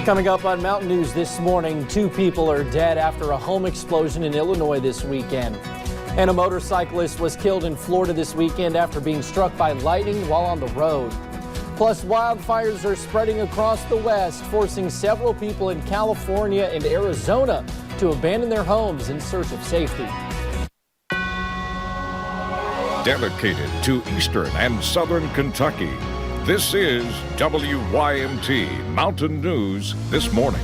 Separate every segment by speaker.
Speaker 1: Coming up on Mountain News this morning, 2 people are dead after a home explosion in Illinois this weekend. And a motorcyclist was killed in Florida this weekend after being struck by lightning while on the road. Plus, wildfires are spreading across the West, forcing several people in California and Arizona to abandon their homes in search of safety.
Speaker 2: Dedicated to Eastern and Southern Kentucky, this is WYMT Mountain News This Morning.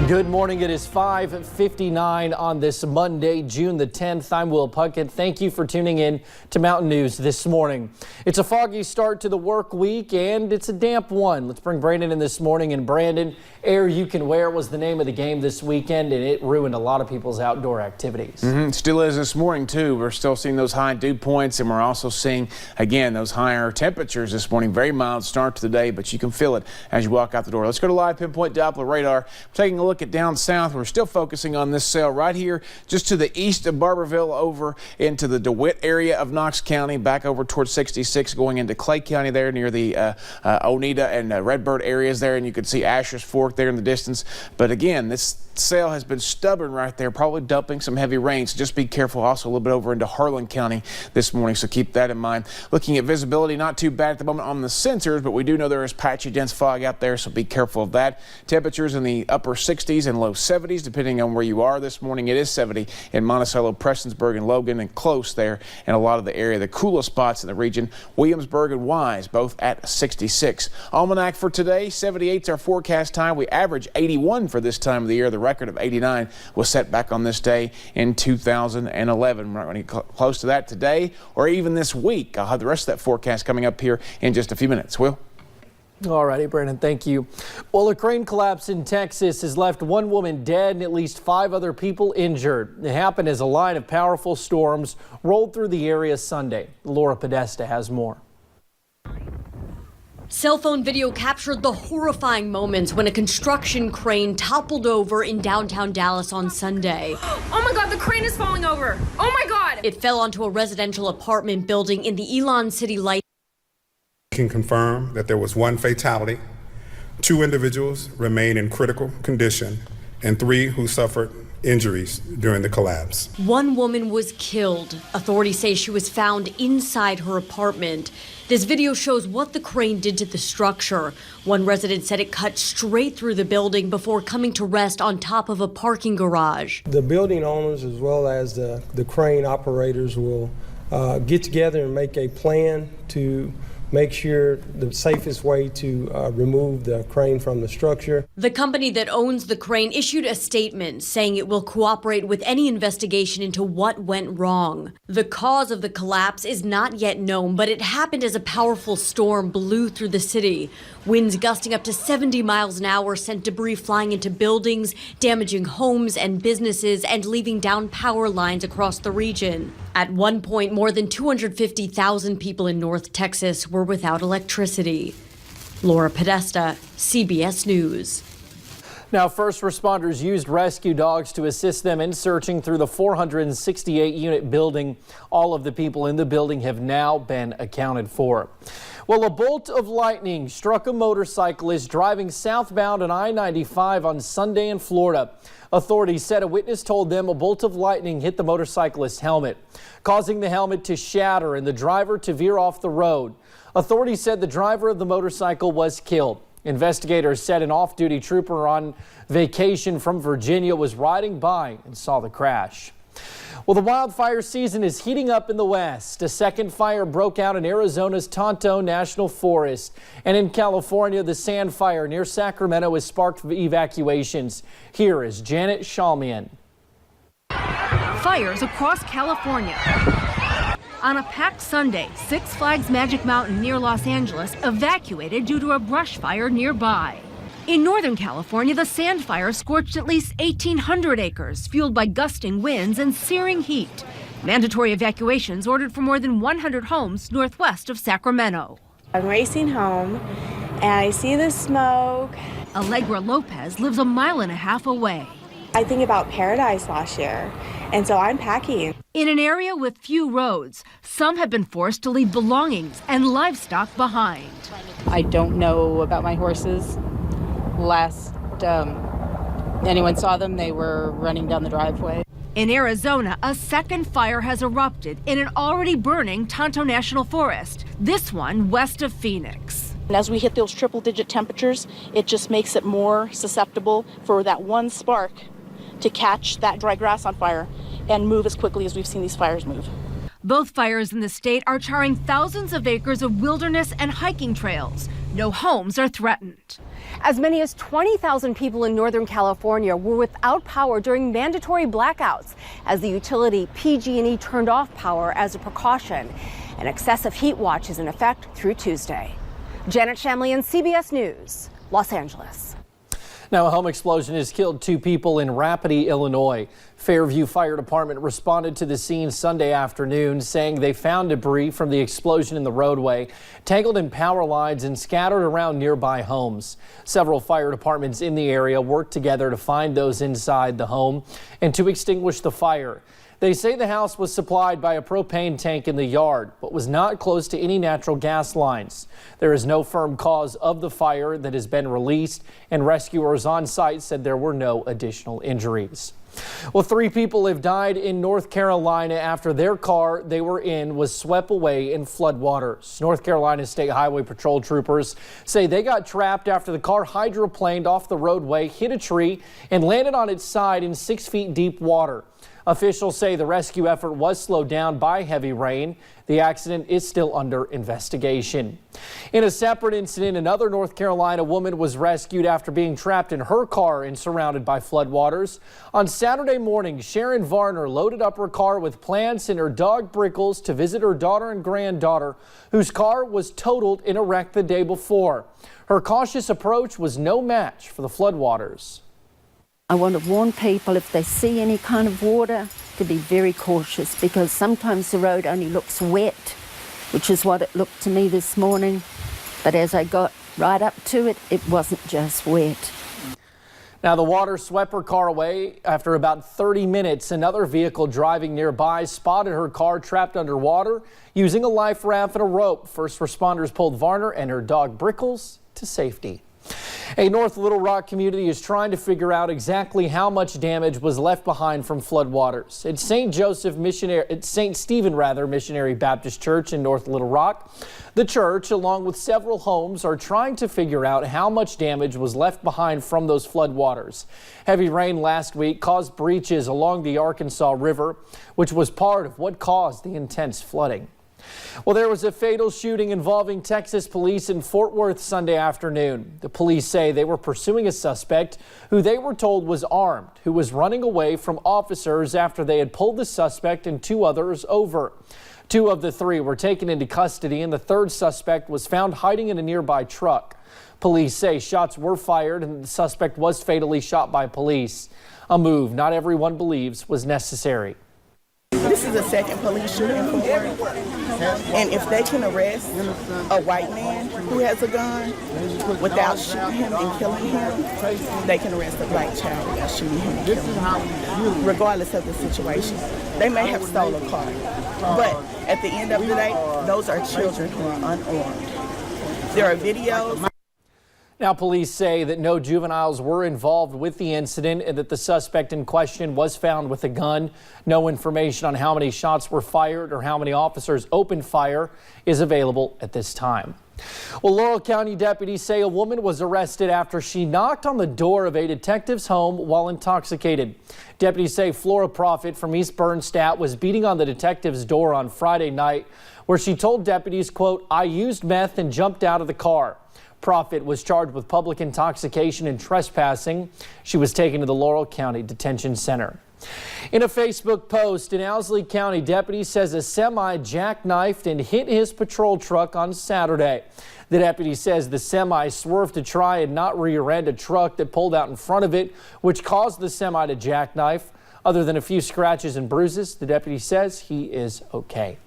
Speaker 1: Good morning. It is 5:59 on this Monday, June the 10th. I'm Will Puckett. Thank you for tuning in to Mountain News this morning. It's a foggy start to the work week and it's a damp one. Let's bring Brandon in this morning. And Brandon, Air You Can Wear was the name of the game this weekend, and it ruined a lot of people's outdoor activities.
Speaker 3: Still is this morning too. We're still seeing those high dew points, and we're also seeing again those higher temperatures this morning. Very mild start to the day, but you can feel it as you walk out the door. Let's go to live pinpoint Doppler radar. Taking a look at down south. We're still focusing on this cell right here just to the east of Barberville over into the DeWitt area of Knox County, back over towards 66 going into Clay County there near the Oneida and Redbird areas there, and you can see Asher's Fork there in the distance. But again, this cell has been stubborn right there, probably dumping some heavy rain, so just be careful. Also a little bit over into Harlan County this morning, so keep that in mind. Looking at visibility, not too bad at the moment on the sensors, but we do know there is patchy dense fog out there, so be careful of that. Temperatures in the upper 60s and low 70s depending on where you are this morning. It is 70 in Monticello, Prestonsburg, and Logan, and close there in a lot of the area. The coolest spots in the region, Williamsburg and Wise, both at 66. Almanac for today, 78 is our forecast time. We average 81 for this time of the year. The record of 89 was set back on this day in 2011. We're not going to get close to that today or even this week. I'll have the rest of that forecast coming up here in just a few minutes. Will?
Speaker 1: All righty, Brandon, thank you. Well, a crane collapse in Texas has left 1 woman dead and at least 5 other people injured. It happened as a line of powerful storms rolled through the area Sunday. Laura Podesta has more.
Speaker 4: Cell phone video captured the horrifying moments when a construction crane toppled over in downtown Dallas on Sunday.
Speaker 5: Oh my God, the crane is falling over. Oh my God.
Speaker 4: It fell onto a residential apartment building in the Elon City Light.
Speaker 6: Can confirm that there was 1 fatality, 2 individuals remain in critical condition, and 3 who suffered injuries during the collapse.
Speaker 4: 1 woman was killed. Authorities say she was found inside her apartment. This video shows what the crane did to the structure. One resident said it cut straight through the building before coming to rest on top of a parking garage.
Speaker 7: The building owners as well as the crane operators will get together and make a plan to make sure the safest way to remove the crane from the structure.
Speaker 4: The company that owns the crane issued a statement saying it will cooperate with any investigation into what went wrong. The cause of the collapse is not yet known, but it happened as a powerful storm blew through the city. Winds gusting up to 70 miles an hour sent debris flying into buildings, damaging homes and businesses, and leaving down power lines across the region. At one point, more than 250,000 people in North Texas were without electricity. Laura Podesta, CBS News.
Speaker 1: Now, first responders used rescue dogs to assist them in searching through the 468-unit building. All of the people in the building have now been accounted for. Well, a bolt of lightning struck a motorcyclist driving southbound on I-95 on Sunday in Florida. Authorities said a witness told them a bolt of lightning hit the motorcyclist's helmet, causing the helmet to shatter and the driver to veer off the road. Authorities said the driver of the motorcycle was killed. Investigators said an off-duty trooper on vacation from Virginia was riding by and saw the crash. Well, the wildfire season is heating up in the West. A second fire broke out in Arizona's Tonto National Forest. And in California, the Sand Fire near Sacramento has sparked evacuations. Here is Janet Shalmian.
Speaker 8: Fires across California. On a packed Sunday, Six Flags Magic Mountain near Los Angeles evacuated due to a brush fire nearby. In Northern California, the Sand Fire scorched at least 1,800 acres, fueled by gusting winds and searing heat. Mandatory evacuations ordered for more than 100 homes northwest of Sacramento.
Speaker 9: I'm racing home, and I see the smoke.
Speaker 8: Allegra Lopez lives a mile and a half away.
Speaker 9: I think about Paradise last year, and so I'm packing.
Speaker 8: In an area with few roads, some have been forced to leave belongings and livestock behind.
Speaker 10: I don't know about my horses. Last anyone saw them, they were running down the driveway.
Speaker 8: In Arizona, a second fire has erupted in an already burning Tonto National Forest, this one west of Phoenix.
Speaker 11: And as we hit those triple-digit temperatures, it just makes it more susceptible for that one spark to catch that dry grass on fire and move as quickly as we've seen these fires move.
Speaker 8: Both fires in the state are charring thousands of acres of wilderness and hiking trails. No homes are threatened.
Speaker 12: As many as 20,000 people in Northern California were without power during mandatory blackouts as the utility PG&E turned off power as a precaution. An excessive heat watch is in effect through Tuesday. Janet Shamlian, CBS News, Los Angeles.
Speaker 1: Now, a home explosion has killed 2 people in Rapidy, Illinois. Fairview Fire Department responded to the scene Sunday afternoon, saying they found debris from the explosion in the roadway, tangled in power lines and scattered around nearby homes. Several fire departments in the area worked together to find those inside the home and to extinguish the fire. They say the house was supplied by a propane tank in the yard, but was not close to any natural gas lines. There is no firm cause of the fire that has been released, and rescuers on site said there were no additional injuries. Well, 3 people have died in North Carolina after their car they were in was swept away in floodwaters. North Carolina State Highway Patrol troopers say they got trapped after the car hydroplaned off the roadway, hit a tree, and landed on its side in 6 feet deep water. Officials say the rescue effort was slowed down by heavy rain. The accident is still under investigation. In a separate incident, another North Carolina woman was rescued after being trapped in her car and surrounded by floodwaters. On Saturday morning, Sharon Varner loaded up her car with plants and her dog Brickles to visit her daughter and granddaughter, whose car was totaled in a wreck the day before. Her cautious approach was no match for the floodwaters.
Speaker 13: I want to warn people if they see any kind of water to be very cautious, because sometimes the road only looks wet, which is what it looked to me this morning. But as I got right up to it, it wasn't just wet.
Speaker 1: Now, the water swept her car away. After about 30 minutes, another vehicle driving nearby spotted her car trapped underwater. Using a life raft and a rope, first responders pulled Varner and her dog Brickles to safety. A North Little Rock community is trying to figure out exactly how much damage was left behind from floodwaters. It's St. Stephen Missionary Baptist Church in North Little Rock. The church, along with several homes, are trying to figure out how much damage was left behind from those floodwaters. Heavy rain last week caused breaches along the Arkansas River, which was part of what caused the intense flooding. Well, there was a fatal shooting involving Texas police in Fort Worth Sunday afternoon. The police say they were pursuing a suspect who they were told was armed, who was running away from officers after they had pulled the suspect and 2 others over. 2 of the 3 were taken into custody, and the 3rd suspect was found hiding in a nearby truck. Police say shots were fired and the suspect was fatally shot by police. A move not everyone believes was necessary.
Speaker 14: This is the 2nd police shooting in Fort Worth, and if they can arrest a white man who has a gun without shooting him and killing him, they can arrest a black child without shooting him and killing him, regardless of the situation. They may have stolen a car, but at the end of the day, those are children who are unarmed. There are videos.
Speaker 1: Now, police say that no juveniles were involved with the incident and that the suspect in question was found with a gun. No information on how many shots were fired or how many officers opened fire is available at this time. Well, Laurel County deputies say a woman was arrested after she knocked on the door of a detective's home while intoxicated. Deputies say Flora Profit from East Bernstadt was beating on the detective's door on Friday night, where she told deputies, quote, "I used meth and jumped out of the car." Profit was charged with public intoxication and trespassing. She was taken to the Laurel County Detention Center. In a Facebook post, an Owsley County deputy says a semi jackknifed and hit his patrol truck on Saturday. The deputy says the semi swerved to try and not rear-end a truck that pulled out in front of it, which caused the semi to jackknife. Other than a few scratches and bruises, the deputy says he is okay.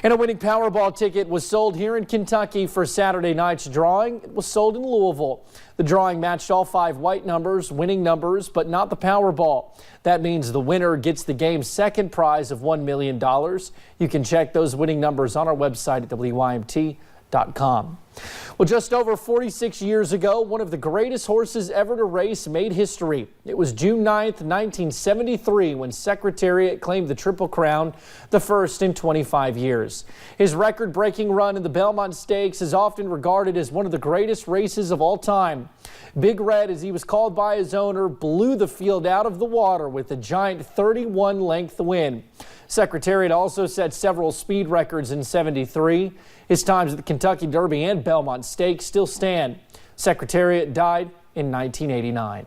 Speaker 1: And a winning Powerball ticket was sold here in Kentucky for Saturday night's drawing. It was sold in Louisville. The drawing matched all 5 white numbers, winning numbers, but not the Powerball. That means the winner gets the game's second prize of $1 million. You can check those winning numbers on our website at WYMT.com. Well, just over 46 years ago, one of the greatest horses ever to race made history. It was June 9th, 1973, when Secretariat claimed the Triple Crown, the first in 25 years. His record-breaking run in the Belmont Stakes is often regarded as one of the greatest races of all time. Big Red, as he was called by his owner, blew the field out of the water with a giant 31-length win. Secretariat also set several speed records in '73. His times at the Kentucky Derby and Belmont Stakes still stand. Secretariat died in 1989.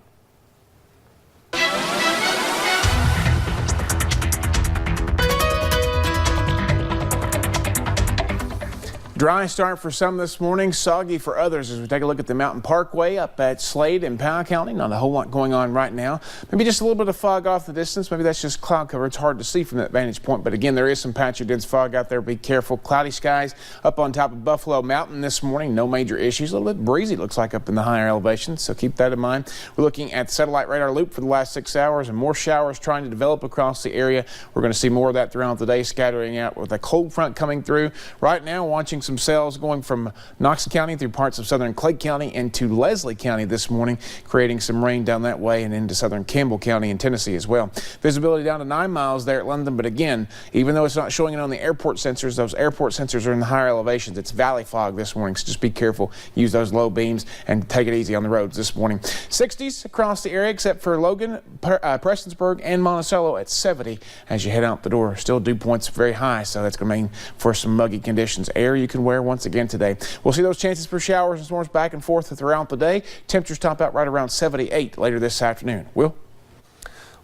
Speaker 3: Dry start for some this morning, soggy for others as we take a look at the Mountain Parkway up at Slade in Powell County. Not a whole lot going on right now. Maybe just a little bit of fog off the distance. Maybe that's just cloud cover. It's hard to see from that vantage point. But again, there is some patchy dense fog out there. Be careful. Cloudy skies up on top of Buffalo Mountain this morning. No major issues. A little bit breezy, looks like, up in the higher elevations. So keep that in mind. We're looking at the satellite radar loop for the last 6 hours and more showers trying to develop across the area. We're going to see more of that throughout the day, scattering out with a cold front coming through. Right now, watching some cells going from Knox County through parts of southern Clay County into Leslie County this morning, creating some rain down that way and into southern Campbell County in Tennessee as well. Visibility down to 9 miles there at London, but again, even though it's not showing it on the airport sensors, those airport sensors are in the higher elevations. It's valley fog this morning, so just be careful. Use those low beams and take it easy on the roads this morning. 60s across the area except for Logan, Prestonsburg, and Monticello at 70 as you head out the door. Still dew points very high, so that's going to mean for some muggy conditions. Air you can wear once again today. We'll see those chances for showers and storms back and forth throughout the day. Temperatures top out right around 78 later this afternoon. Will?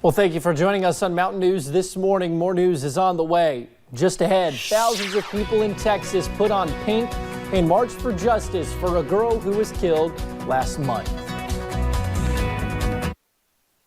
Speaker 1: Well, thank you for joining us on Mountain News this morning. More news is on the way. Just ahead, thousands of people in Texas put on pink and marched for justice for a girl who was killed last month.